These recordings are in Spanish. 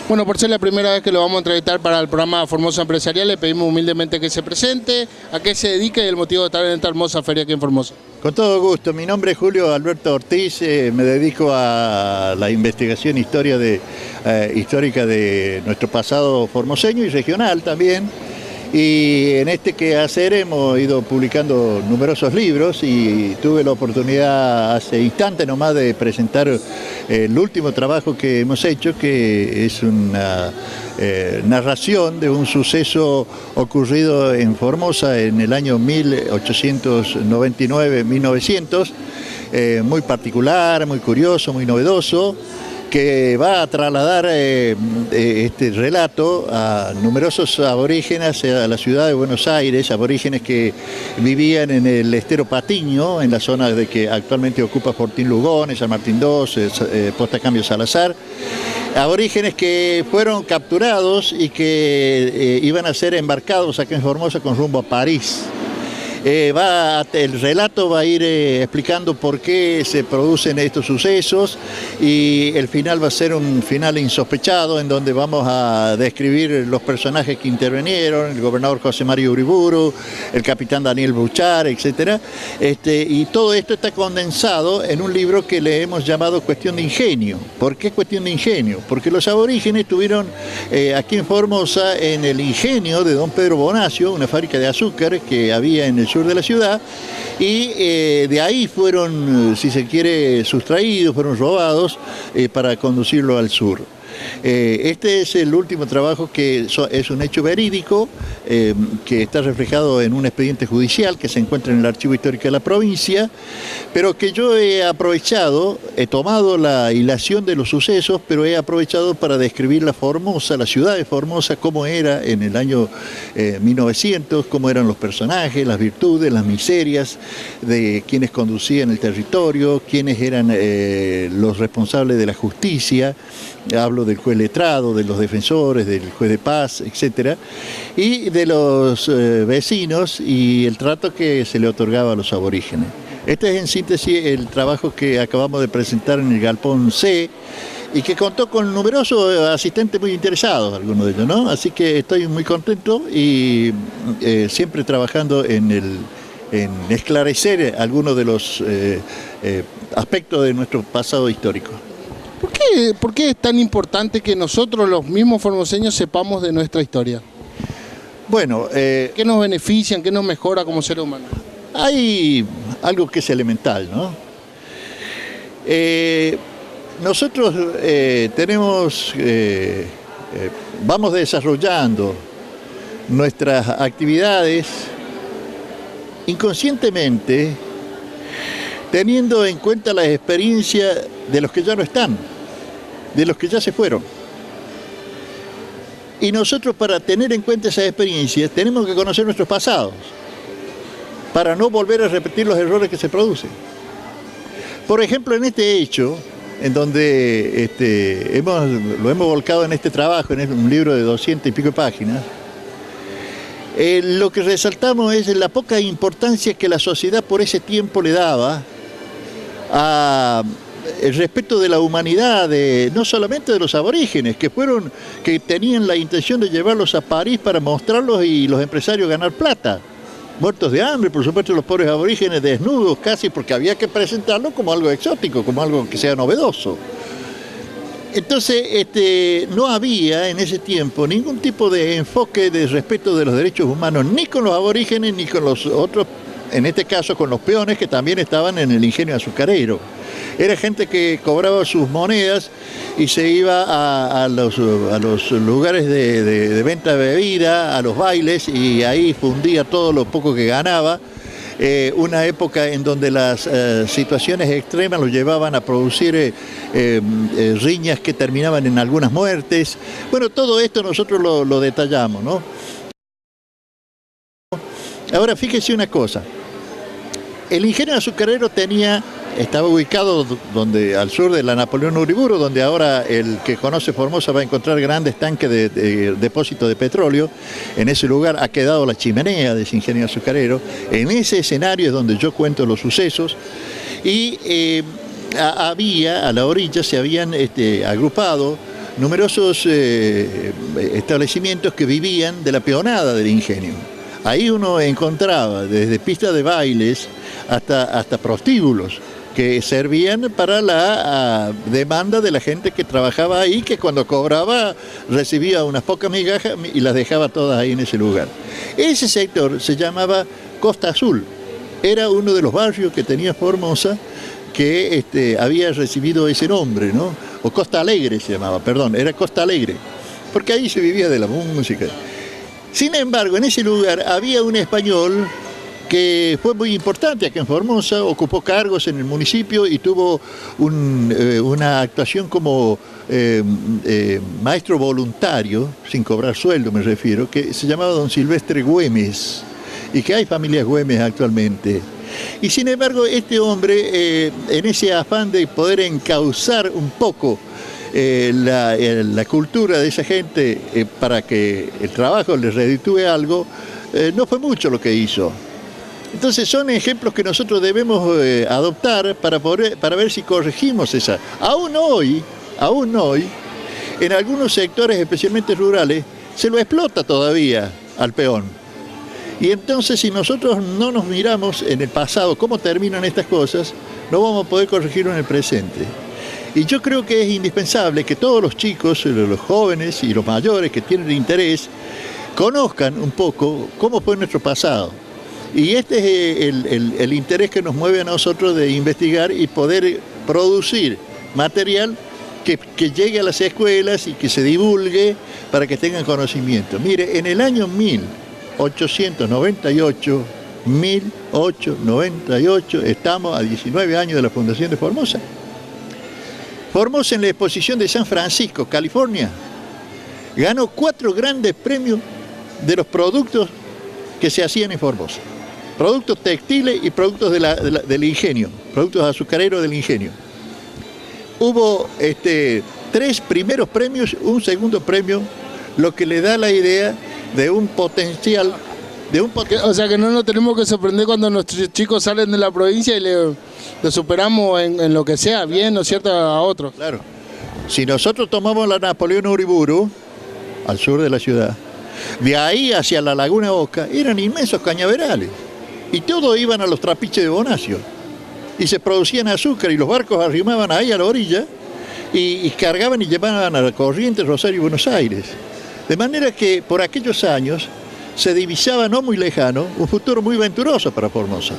Bueno, por ser la primera vez que lo vamos a entrevistar para el programa Formosa Empresarial, le pedimos humildemente que se presente, a qué se dedica y el motivo de estar en esta hermosa feria aquí en Formosa. Con todo gusto, mi nombre es Julio Alberto Ortiz, me dedico a la investigación histórica de nuestro pasado formoseño y regional también. Y en este quehacer hemos ido publicando numerosos libros y tuve la oportunidad hace instantes nomás de presentar el último trabajo que hemos hecho, que es una narración de un suceso ocurrido en Formosa en el año 1899-1900, muy particular, muy curioso, muy novedoso, que va a trasladar este relato a numerosos aborígenes a la ciudad de Buenos Aires, aborígenes que vivían en el estero Patiño, en la zona de que actualmente ocupa Fortín Lugones, San Martín II, Posta Cambio Salazar, aborígenes que fueron capturados y que iban a ser embarcados aquí en Formosa con rumbo a París. El relato va a ir explicando por qué se producen estos sucesos y el final va a ser un final insospechado en donde vamos a describir los personajes que intervinieron, el gobernador José Mario Uriburu, el capitán Daniel Buchar, etc. Y todo esto está condensado en un libro que le hemos llamado Cuestión de Ingenio. ¿Por qué Cuestión de Ingenio? Porque los aborígenes tuvieron aquí en Formosa, en el ingenio de don Pedro Bonacio, una fábrica de azúcar que había en el sur de la ciudad, y de ahí fueron, si se quiere, sustraídos, fueron robados para conducirlo al sur. Este es el último trabajo que es un hecho verídico, que está reflejado en un expediente judicial que se encuentra en el Archivo Histórico de la provincia, pero que yo he aprovechado, he tomado la hilación de los sucesos, pero he aprovechado para describir la Formosa, la ciudad de Formosa, cómo era en el año 1900, cómo eran los personajes, las virtudes, las miserias de quienes conducían el territorio, quiénes eran los responsables de la justicia. Hablo del juez letrado, de los defensores, del juez de paz, etc. Y de los vecinos y el trato que se le otorgaba a los aborígenes. Este es en síntesis el trabajo que acabamos de presentar en el Galpón C y que contó con numerosos asistentes muy interesados, algunos de ellos, ¿no? Así que estoy muy contento y siempre trabajando en esclarecer algunos de los aspectos de nuestro pasado histórico. ¿Por qué es tan importante que nosotros, los mismos formoseños, sepamos de nuestra historia? Bueno, ¿qué nos benefician, qué nos mejora como seres humanos? Hay algo que es elemental, ¿no? Nosotros vamos desarrollando nuestras actividades inconscientemente, teniendo en cuenta la experiencia de los que ya no están, de los que ya se fueron. Y nosotros, para tener en cuenta esas experiencias, tenemos que conocer nuestros pasados, para no volver a repetir los errores que se producen. Por ejemplo, en este hecho, en donde lo hemos volcado en este trabajo, en un libro de 200 y pico páginas, lo que resaltamos es la poca importancia que la sociedad por ese tiempo le daba el respeto de la humanidad, no solamente de los aborígenes, que tenían la intención de llevarlos a París para mostrarlos y los empresarios ganar plata. Muertos de hambre, por supuesto, los pobres aborígenes desnudos casi, porque había que presentarlo como algo exótico, como algo que sea novedoso. Entonces, no había en ese tiempo ningún tipo de enfoque de respeto de los derechos humanos, ni con los aborígenes, ni con los otros, en este caso con los peones que también estaban en el ingenio azucarero. Era gente que cobraba sus monedas y se iba a los lugares de venta de bebida, a los bailes, y ahí fundía todo lo poco que ganaba. Una época en donde las situaciones extremas los llevaban a producir riñas que terminaban en algunas muertes. Bueno, todo esto nosotros lo detallamos, ¿no? Ahora, fíjese una cosa. El ingenio azucarero estaba ubicado al sur de la Napoleón Uriburu, donde ahora el que conoce Formosa va a encontrar grandes tanques de depósito de petróleo. En ese lugar ha quedado la chimenea de ese ingenio azucarero. En ese escenario es donde yo cuento los sucesos. Y a la orilla se habían agrupado numerosos establecimientos que vivían de la peonada del ingenio. Ahí uno encontraba desde pistas de bailes hasta prostíbulos que servían para la demanda de la gente que trabajaba ahí, que cuando cobraba recibía unas pocas migajas y las dejaba todas ahí en ese lugar. Ese sector se llamaba Costa Azul, era uno de los barrios que tenía Formosa que había recibido ese nombre, ¿no? O Costa Alegre se llamaba, perdón, era Costa Alegre, porque ahí se vivía de la música. Sin embargo, en ese lugar había un español que fue muy importante aquí en Formosa, ocupó cargos en el municipio y tuvo una actuación como maestro voluntario, sin cobrar sueldo me refiero, que se llamaba don Silvestre Güemes, y que hay familias Güemes actualmente. Y sin embargo, este hombre, en ese afán de poder encauzar un poco la cultura de esa gente para que el trabajo les reditúe algo, no fue mucho lo que hizo. Entonces son ejemplos que nosotros debemos adoptar para ver si corregimos esa. Aún hoy, en algunos sectores, especialmente rurales, se lo explota todavía al peón. Y entonces si nosotros no nos miramos en el pasado cómo terminan estas cosas, no vamos a poder corregirlo en el presente. Y yo creo que es indispensable que todos los chicos, los jóvenes y los mayores que tienen interés, conozcan un poco cómo fue nuestro pasado. Y este es el interés que nos mueve a nosotros de investigar y poder producir material que llegue a las escuelas y que se divulgue para que tengan conocimiento. Mire, en el año 1898, estamos a 19 años de la fundación de Formosa. Formosa, en la exposición de San Francisco, California, ganó 4 grandes premios de los productos que se hacían en Formosa. Productos textiles y productos del ingenio, productos azucareros del ingenio. Hubo 3 primeros premios, un segundo premio, lo que le da la idea de un potencial. O sea que no nos tenemos que sorprender cuando nuestros chicos salen de la provincia y le superamos en lo que sea, bien, ¿no es cierto?, a otros. Claro. Si nosotros tomamos la Napoleón Uriburu, al sur de la ciudad, de ahí hacia la Laguna Oca, eran inmensos cañaverales. Y todos iban a los trapiches de Bonacio. Y se producían azúcar y los barcos arrimaban ahí a la orilla y cargaban y llevaban a Corrientes, Rosario y Buenos Aires. De manera que por aquellos años se divisaba, no muy lejano, un futuro muy venturoso para Formosa.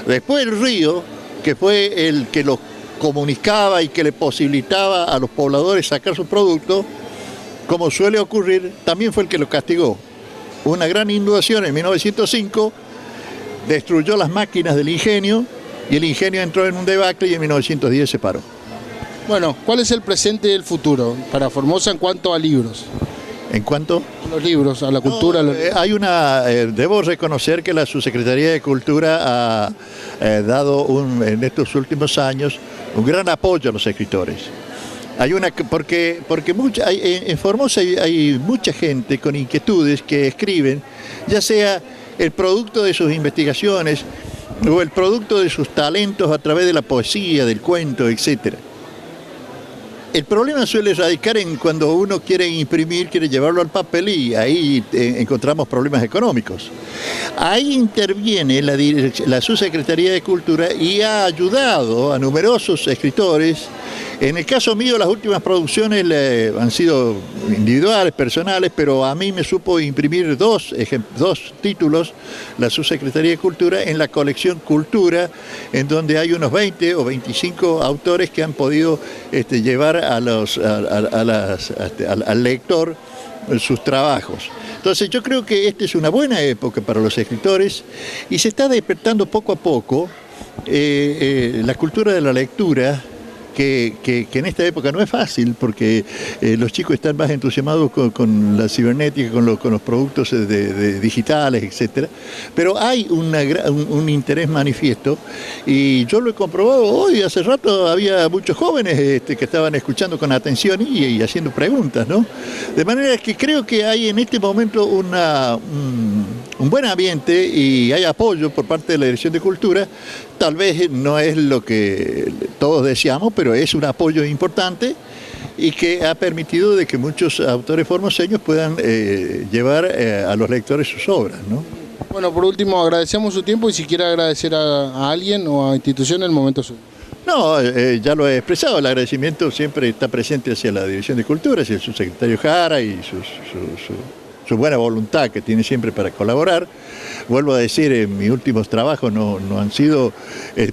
Después el río, que fue el que los comunicaba y que le posibilitaba a los pobladores sacar sus productos, como suele ocurrir, también fue el que los castigó. Una gran inundación en 1905 destruyó las máquinas del ingenio y el ingenio entró en un debacle y en 1910 se paró. Bueno, ¿cuál es el presente y el futuro para Formosa en cuanto a libros? ¿En cuanto? A los libros, a la cultura. Hay debo reconocer que la Subsecretaría de Cultura ha dado en estos últimos años un gran apoyo a los escritores. Porque en Formosa hay mucha gente con inquietudes que escriben, ya sea el producto de sus investigaciones o el producto de sus talentos a través de la poesía, del cuento, etc. El problema suele radicar en cuando uno quiere imprimir, quiere llevarlo al papel y ahí encontramos problemas económicos. Ahí interviene la Subsecretaría de Cultura y ha ayudado a numerosos escritores. En el caso mío, las últimas producciones han sido individuales, personales, pero a mí me supo imprimir dos títulos, la Subsecretaría de Cultura, en la colección Cultura, en donde hay unos 20 o 25 autores que han podido llevar al lector sus trabajos. Entonces yo creo que esta es una buena época para los escritores y se está despertando poco a poco la cultura de la lectura, que en esta época no es fácil porque los chicos están más entusiasmados con la cibernética, con los productos digitales, etc. Pero hay un interés manifiesto y yo lo he comprobado hoy. Hace rato había muchos jóvenes que estaban escuchando con atención y haciendo preguntas, ¿no? De manera que creo que hay en este momento un buen ambiente y hay apoyo por parte de la Dirección de Cultura. Tal vez no es lo que todos deseamos, pero es un apoyo importante y que ha permitido de que muchos autores formoseños puedan llevar a los lectores sus obras, ¿no? Bueno, por último, agradecemos su tiempo y si quiere agradecer a alguien o a institución, el momento es suyo. No, ya lo he expresado, el agradecimiento siempre está presente hacia la Dirección de Cultura, hacia el subsecretario Jara y su buena voluntad que tiene siempre para colaborar. Vuelvo a decir, mis últimos trabajos no han sido,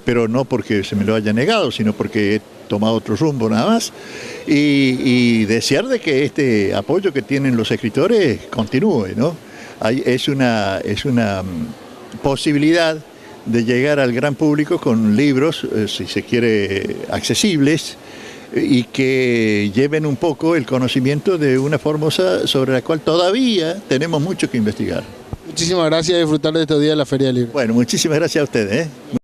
pero no porque se me lo haya negado, sino porque he tomado otro rumbo nada más, y desear de que este apoyo que tienen los escritores continúe, ¿no? Es una posibilidad de llegar al gran público con libros, si se quiere, accesibles, y que lleven un poco el conocimiento de una Formosa sobre la cual todavía tenemos mucho que investigar. Muchísimas gracias y disfrutar de estos días de la Feria del Libro. Bueno, muchísimas gracias a ustedes, ¿eh?